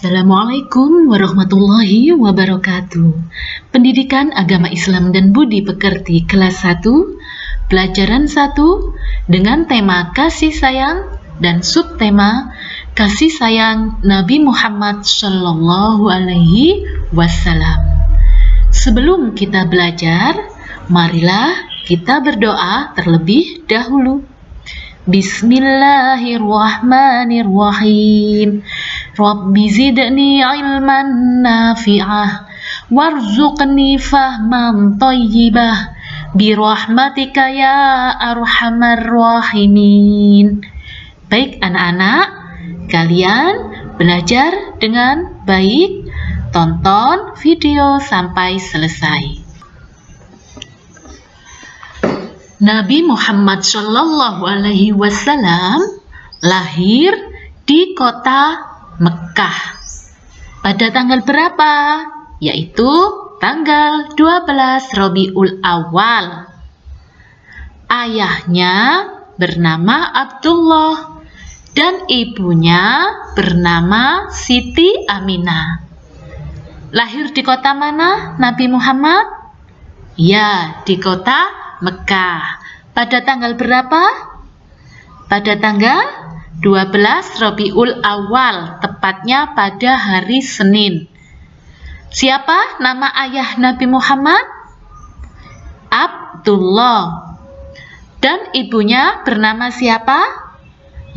Assalamualaikum warahmatullahi wabarakatuh. Pendidikan Agama Islam dan Budi Pekerti kelas 1, pelajaran 1 dengan tema kasih sayang dan subtema kasih sayang Nabi Muhammad Shallallahu Alaihi Wasallam. Sebelum kita belajar, marilah kita berdoa terlebih dahulu. Bismillahirrahmanirrahim. Rabbi zidni ilman nafi'ah warzuqni fahman thayyibah birahmatika ya arhamar rahimin. Baik anak-anak, kalian belajar dengan baik. Tonton video sampai selesai. Nabi Muhammad Shallallahu Alaihi Wasallam lahir di kota Mekah pada tanggal berapa? Yaitu tanggal 12 Rabiul Awal. Ayahnya bernama Abdullah dan ibunya bernama Siti Aminah. Lahir di kota mana Nabi Muhammad? Ya, di kota Mekah. Pada tanggal berapa? Pada tanggal 12 Rabiul Awal, tepatnya pada hari Senin. Siapa nama ayah Nabi Muhammad? Abdullah. Dan ibunya bernama siapa?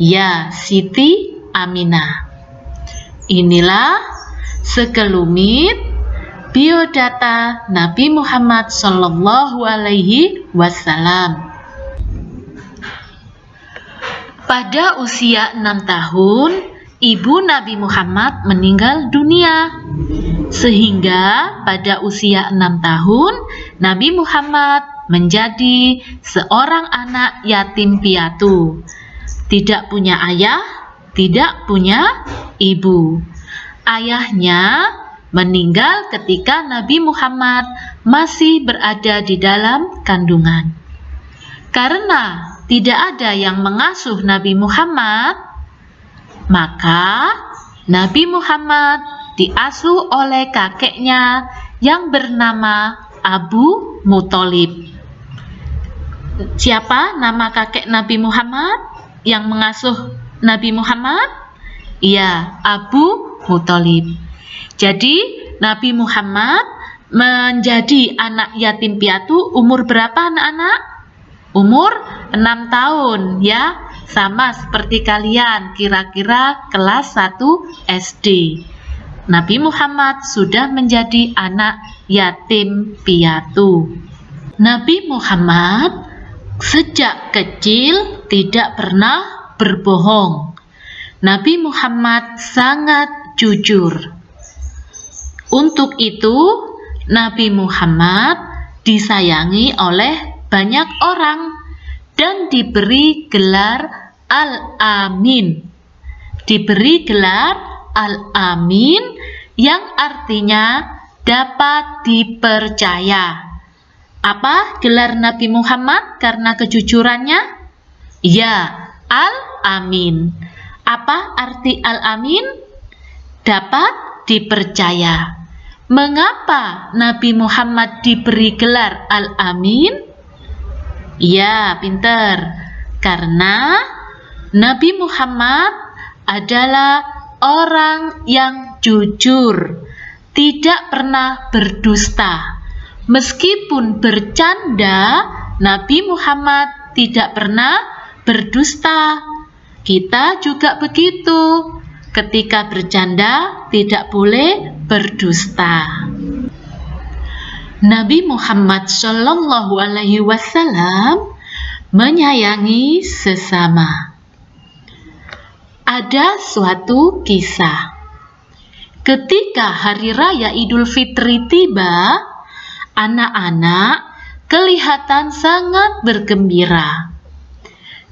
Ya, Siti Aminah. Inilah sekelumit biodata Nabi Muhammad Shallallahu Alaihi Wasallam. Pada usia 6 tahun, ibu Nabi Muhammad meninggal dunia. Sehingga pada usia 6 tahun, Nabi Muhammad menjadi seorang anak yatim piatu. Tidak punya ayah, tidak punya ibu. Ayahnya meninggal ketika Nabi Muhammad masih berada di dalam kandungan. Karena tidak ada yang mengasuh Nabi Muhammad, maka Nabi Muhammad diasuh oleh kakeknya yang bernama Abu Muthalib. Siapa nama kakek Nabi Muhammad yang mengasuh Nabi Muhammad? Ya, Abu Muthalib. Jadi Nabi Muhammad menjadi anak yatim piatu umur berapa anak-anak? Umur 6 tahun ya, sama seperti kalian, kira-kira kelas 1 SD. Nabi Muhammad sudah menjadi anak yatim piatu. Nabi Muhammad sejak kecil tidak pernah berbohong. Nabi Muhammad sangat jujur. Untuk itu, Nabi Muhammad disayangi oleh banyak orang dan diberi gelar Al-Amin. Diberi gelar Al-Amin yang artinya dapat dipercaya. Apa gelar Nabi Muhammad karena kejujurannya? Ya, Al-Amin. Apa arti Al-Amin? Dapat dipercaya. Mengapa Nabi Muhammad diberi gelar Al-Amin? Ya, pinter. Karena Nabi Muhammad adalah orang yang jujur, tidak pernah berdusta. Meskipun bercanda, Nabi Muhammad tidak pernah berdusta. Kita juga begitu. Ketika bercanda, tidak boleh berdusta. Nabi Muhammad Shallallahu Alaihi Wasallam menyayangi sesama. Ada suatu kisah. Ketika hari raya Idul Fitri tiba, anak-anak kelihatan sangat bergembira.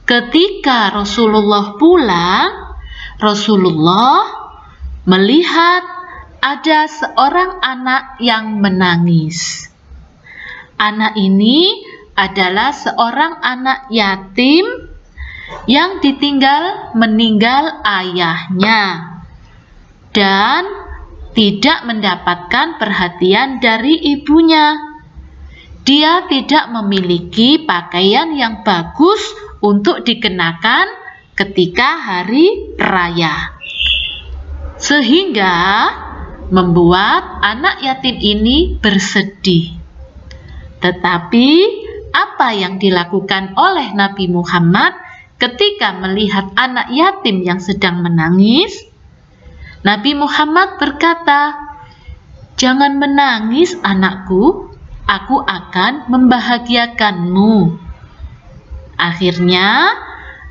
Ketika Rasulullah pulang, Rasulullah melihat ada seorang anak yang menangis. Anak ini adalah seorang anak yatim yang meninggal ayahnya. dan tidak mendapatkan perhatian dari ibunya. Dia tidak memiliki pakaian yang bagus untuk dikenakan ketika hari raya, sehingga membuat anak yatim ini bersedih. Tetapi apa yang dilakukan oleh Nabi Muhammad ketika melihat anak yatim yang sedang menangis? Nabi Muhammad berkata, "Jangan menangis anakku, aku akan membahagiakanmu." Akhirnya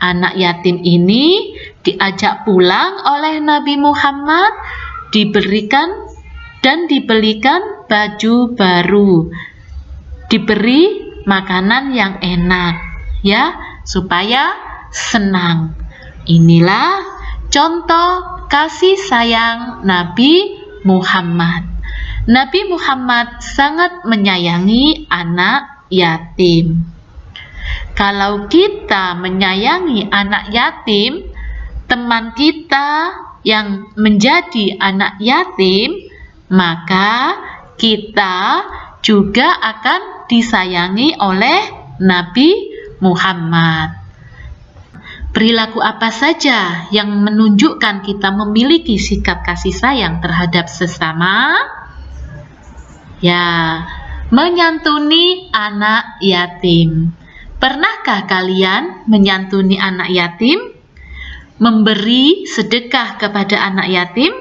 anak yatim ini diajak pulang oleh Nabi Muhammad, diberikan dan dibelikan baju baru, diberi makanan yang enak, ya, supaya senang. Inilah contoh kasih sayang Nabi Muhammad. Nabi Muhammad sangat menyayangi anak yatim. Kalau kita menyayangi anak yatim, teman kita yang menjadi anak yatim, maka kita juga akan disayangi oleh Nabi Muhammad. Perilaku apa saja yang menunjukkan kita memiliki sikap kasih sayang terhadap sesama? Ya, menyantuni anak yatim. Pernahkah kalian menyantuni anak yatim? Memberi sedekah kepada anak yatim?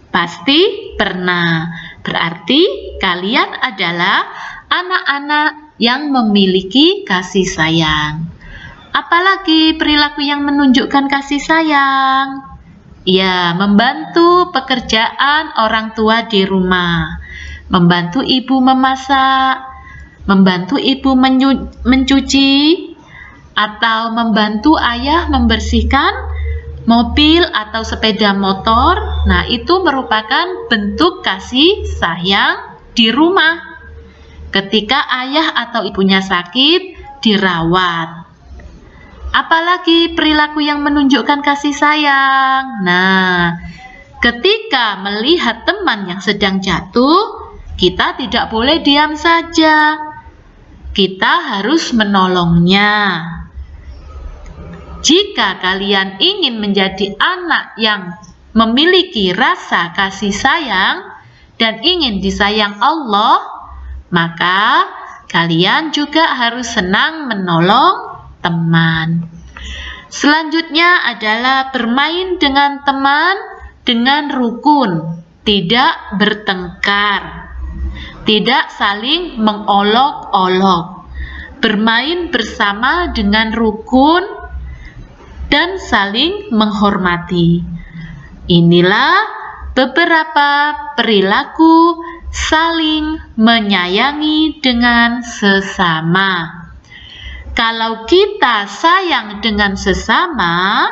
Pasti pernah. Berarti kalian adalah anak-anak yang memiliki kasih sayang. Apalagi perilaku yang menunjukkan kasih sayang? Ya, membantu pekerjaan orang tua di rumah. Membantu ibu memasak, membantu ibu mencuci, atau membantu ayah membersihkan mobil atau sepeda motor. Nah, itu merupakan bentuk kasih sayang di rumah. Ketika ayah atau ibunya sakit, dirawat. Apalagi perilaku yang menunjukkan kasih sayang. Nah, ketika melihat teman yang sedang jatuh, kita tidak boleh diam saja. Kita harus menolongnya. Jika kalian ingin menjadi anak yang memiliki rasa kasih sayang dan ingin disayang Allah, maka kalian juga harus senang menolong teman. Selanjutnya adalah bermain dengan teman dengan rukun, tidak bertengkar, tidak saling mengolok-olok, bermain bersama dengan rukun dan saling menghormati. Inilah beberapa perilaku saling menyayangi dengan sesama. Kalau kita sayang dengan sesama,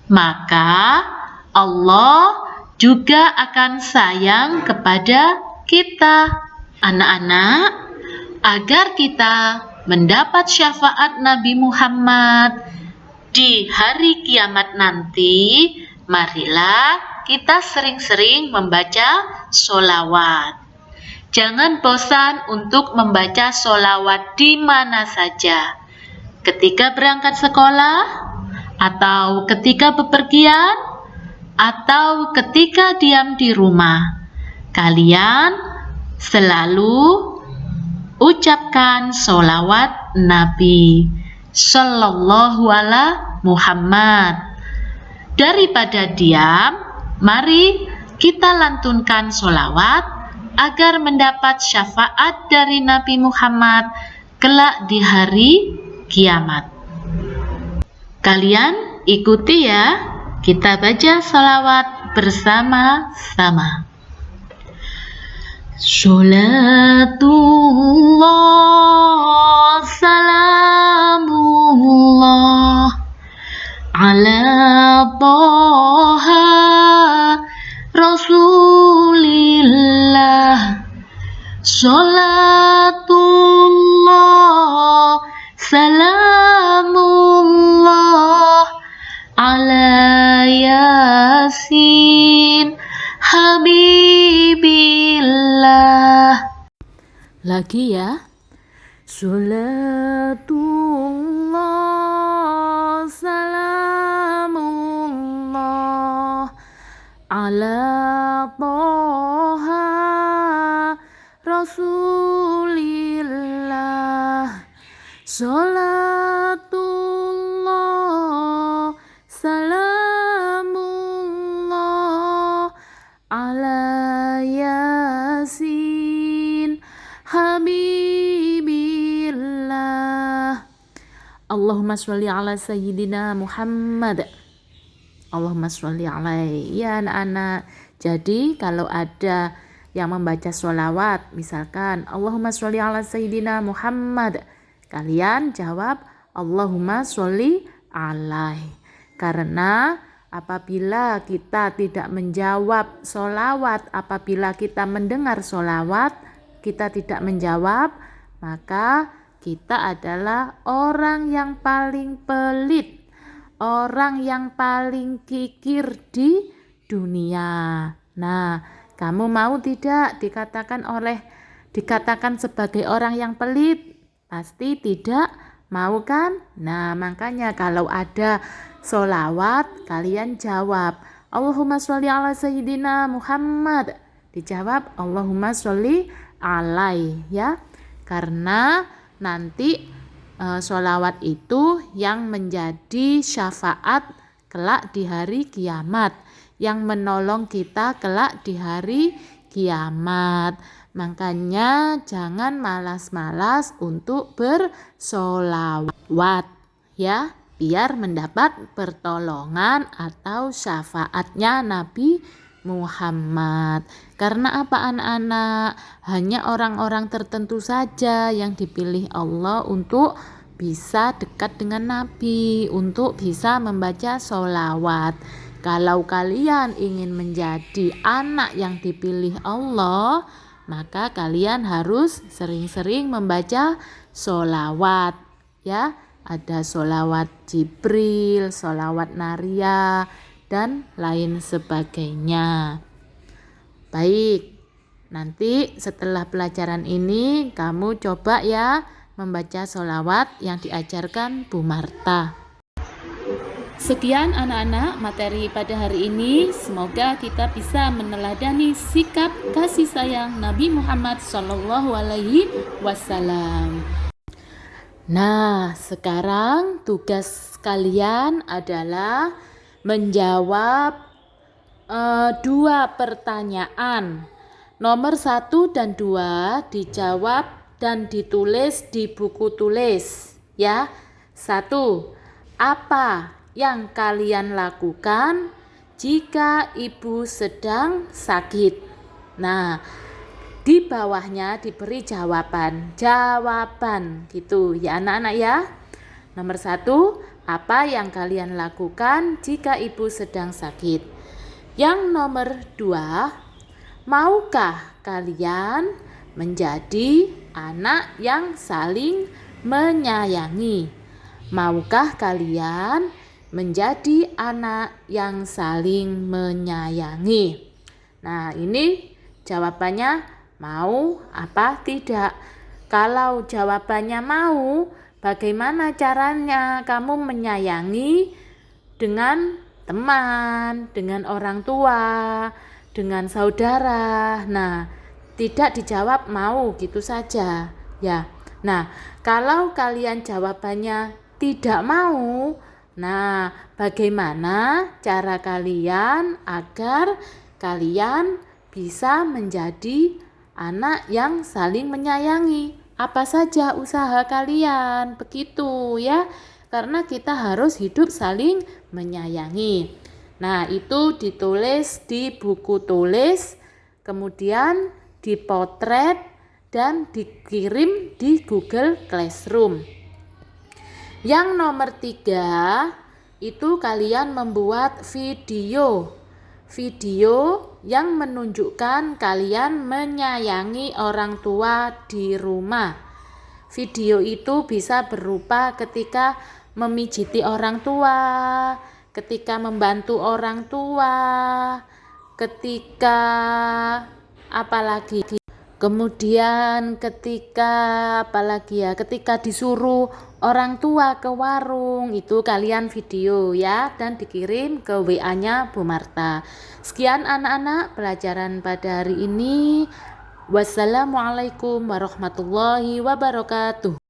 maka Allah juga akan sayang kepada kita. Anak-anak, agar kita mendapat syafaat Nabi Muhammad di hari kiamat nanti, marilah kita sering-sering membaca sholawat. Jangan bosan untuk membaca sholawat di mana saja. Ketika berangkat sekolah, atau ketika bepergian, atau ketika diam di rumah, kalian selalu ucapkan sholawat Nabi Sallallahu Alaihi Muhammad. Daripada diam, mari kita lantunkan sholawat agar mendapat syafaat dari Nabi Muhammad kelak di hari kiamat. Kalian ikuti ya, kita baca sholawat bersama-sama. Sholatullah salamullah ala Toha Rasulillah. Sholatullah salamullah ala Yasin Lagi ya. Salatullah salamullah ala Toha Rasulillah. Salatullah salamullah ala Yasin Habibillah. Allahumma sholli ala Sayyidina Muhammad. Allahumma sholli alaihi. Ya anak-anak, jadi kalau ada yang membaca sholawat, misalkan Allahumma sholli ala Sayyidina Muhammad, kalian jawab Allahumma sholli alaihi. Karena apabila kita tidak menjawab sholawat, apabila kita mendengar sholawat, kita tidak menjawab, maka kita adalah orang yang paling pelit, orang yang paling kikir di dunia. Nah, kamu mau tidak dikatakan sebagai orang yang pelit? Pasti tidak mau kan? Nah, makanya kalau ada sholawat, kalian jawab Allahumma sholli ala Sayyidina Muhammad. Dijawab Allahumma sholli alaihi ya. Karena nanti sholawat itu yang menjadi syafaat kelak di hari kiamat, yang menolong kita kelak di hari kiamat. Makanya jangan malas-malas untuk bersolawat ya, biar mendapat pertolongan atau syafaatnya Nabi Muhammad. Karena apa anak-anak? Hanya orang-orang tertentu saja yang dipilih Allah untuk bisa dekat dengan Nabi, untuk bisa membaca sholawat. Kalau kalian ingin menjadi anak yang dipilih Allah, maka kalian harus sering-sering membaca sholawat ya. Ada sholawat Jibril, sholawat Naria, dan lain sebagainya. Baik, nanti setelah pelajaran ini kamu coba ya membaca sholawat yang diajarkan Bu Marta. Sekian anak-anak materi pada hari ini. Semoga kita bisa meneladani sikap kasih sayang Nabi Muhammad SAW. Nah, sekarang tugas kalian adalah menjawab 2 pertanyaan. Nomor 1 dan 2 dijawab dan ditulis di buku tulis ya. 1. Apa yang kalian lakukan jika ibu sedang sakit? Nah, di bawahnya diberi jawaban gitu ya anak-anak ya. Nomor 1, apa yang kalian lakukan jika ibu sedang sakit? Yang nomor 2, maukah kalian menjadi anak yang saling menyayangi? Maukah kalian menjadi anak yang saling menyayangi? Nah, ini jawabannya mau apa tidak. Kalau jawabannya mau, bagaimana caranya kamu menyayangi dengan teman, dengan orang tua, dengan saudara? Nah, tidak dijawab mau gitu saja ya. Nah, kalau kalian jawabannya tidak mau, nah bagaimana cara kalian agar kalian bisa menjadi anak yang saling menyayangi? Apa saja usaha kalian? Begitu ya. Karena kita harus hidup saling menyayangi. Nah, itu ditulis di buku tulis, kemudian dipotret dan dikirim di Google Classroom. Yang nomor 3, itu kalian membuat video yang menunjukkan kalian menyayangi orang tua di rumah. Video itu bisa berupa ketika memijiti orang tua, ketika membantu orang tua, ketika apalagi Kemudian ketika disuruh orang tua ke warung, itu kalian video ya dan dikirim ke WA-nya Bu Marta. Sekian anak-anak pelajaran pada hari ini. Wassalamualaikum warahmatullahi wabarakatuh.